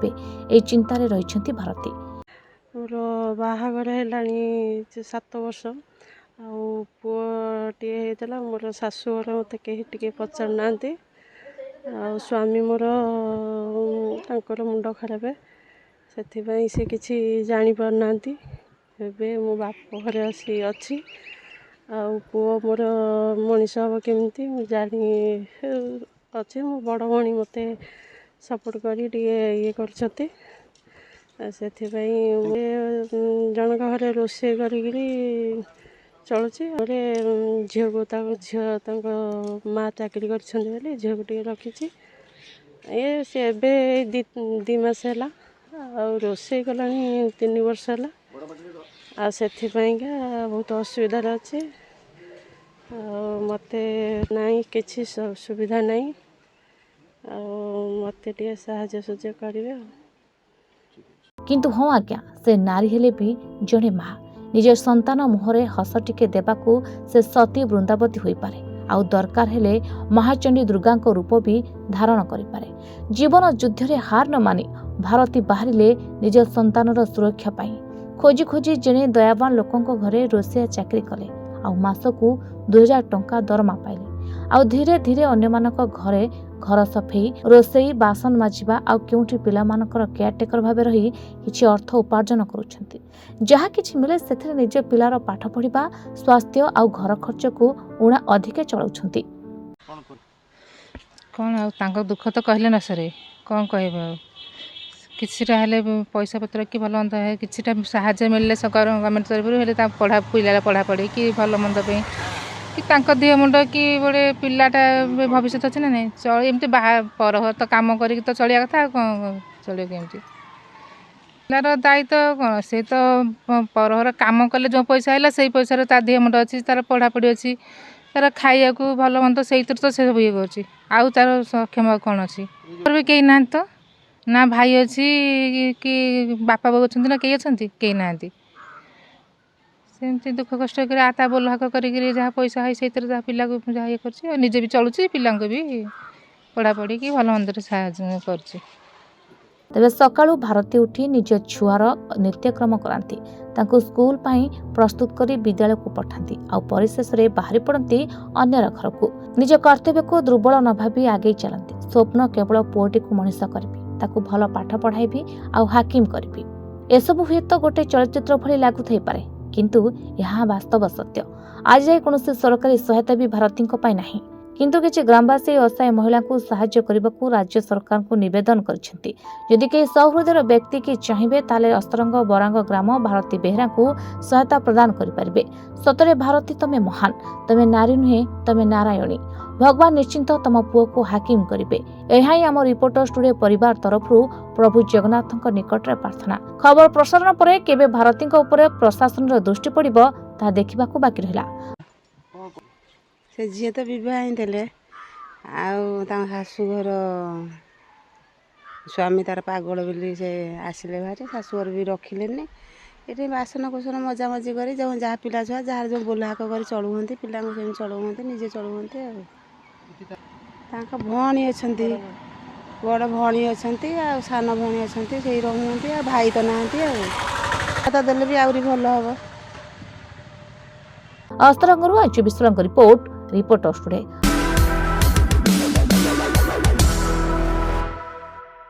ଏବେ ଏହି ଚିନ୍ତାରେ ରହିଛନ୍ତି ଭାରତୀ। मोर बाहागर है 7 वर्ष पुओटे होता मोर शाशुघर मत कहीं पचार ना स्वामी मोर तांकर मुंड खराब से किसी जापर ना मो बाप घर आसी अच्छी पुओ मोर मनीष हम केमती जानी अच्छे मो बड़ भाई मत सपोर्ट कर ये कर जनक घर रोषे करी चलुची झील को झी माँ चाकरी कर झील को रखी ये सी दी मस है रोषे कला 3 वर्ष है से बहुत असुविधा अच्छे मत नहीं किसी सुविधा नहीं मत साहाय्य सुझ करेंगे। किंतु हाँ आज्ञा से नारी हेले भी जड़े माँ निज संतान मुहरे हस टिके देवाकू से सती वृंदावती होई पारे आउ दरकार हेले महाचंडी दुर्गा रूप भी धारण करि पारे। जीवन युद्ध रे हार न मानि भारती बाहरिले निज संतानर सुरक्षा पाई खोजी खोजी जेने दयावान लोकंक घरे रोषिया चाकरी कले आउ मासकू 2000 टंका दरमा पाइले आउ धीरे धीरे अन्य मानक घरे घर सफेई रोषेई बासन माजिबा आउ केउठी पिलामानकर केयरटेकर भाबे रही किछि अर्थ उपार्जन करूछंती। जहा किछि मिले सेथिरे निज पिलार पाठ पढ़िबा स्वास्थ्य आउ घर खर्च को उणा अधिके चलाउछंती। कौन आ तांको दुख तो कहले न सरे कौन कहबा किछिटा हेले पैसा पत्र कि भल मंद है किछिटा साहाय्य मिलले सरकार गवर्नमेंट तरफ हेले ता पढ़ा पिला पढ़ा पढ़ी कि भल मंद पे कि तांको देह मुंड कि गोटे पिलाटा भविष्य अच्छे ना नहीं चल एमती पर तो कम कर तो चलिया कथा कौन चलिए केमती पिलार दायित्व कौन से तो परहर कम कले जो पैसा है से पैसा ता देह मुंड अच्छी तार पढ़ापढ़ी अच्छी तार खाइया भल मंद से तो से सब ये कर तार सक्षम कौन अच्छी भी कहीं ना तो ना भाई अच्छी कि बापा बोऊ अच्छा ना कई अच्छा कहीं ना सेमती दुख कष्ट कर आता बोल हाक कर पैसा है से पिला को जहाँ ये कर निजे भी चलुची पिला भी पढ़ापढ़ी कि भल मंद साहय कर। तेबे सकाळु भारती उठी निज छुआर नित्यक्रम करांती तांको स्कूल पाई प्रस्तुत करी विद्यालय को पठांती आ परिशेष रे बाहरी पड़ती अन्यर घर को निज कर्तव्य को दुर्बल न भाबी आगे चलती स्वप्न केवल पुओटी को मनीष करबी ताको भल पाठ पढ़ाइबी आ हाकिम करबी एसबु हुए तो गोटे चलचित्र भली लागु थई पारे किंतु यहाँ वास्तव सत्य आज जाए कौन सरकारी सहायता भी भारती नहीं किंतु किसी ग्रामवासी असहाय महिला को साहाय्य करने को राज्य सरकार को निवेदन करछंती। यदि कई सहृदयर व्यक्ति की चाहिए ताले अस्तरंग बरांग ग्राम भारती बेहरा को सहायता प्रदान करें। सतरे भारती तमे महान तमे नारी नुहे तमे नारायणी भगवान निश्चिंत तम पुओ को हाकिम करेंगे। यह आम रिपोर्टर स्टूडियो परिवार तरफ प्रभु जगन्नाथ निकट में प्रार्थना। खबर प्रसारण पर केबे भारती प्रशासन दृष्टि पड़िबो ता देखिबा को बाकी रहिला। से झील तो बे शाशुघर स्वामी तार पागल बोली से आसिले भारी शाशुघर भी रखिले ये बासन कुसन मजा मजी कर जहाँ पिला छुआ जहाँ जो बोलहाक कर चलुँच पिला चलुँच निजे चलुँच भौणी अच्छा बड़ भौणी अच्छा सान भौणी अच्छा से रुँच भाई तो ना देले भी आहरी भल हम। अस्तरंगरू आज 24 रिपोर्टर स्टूडियो।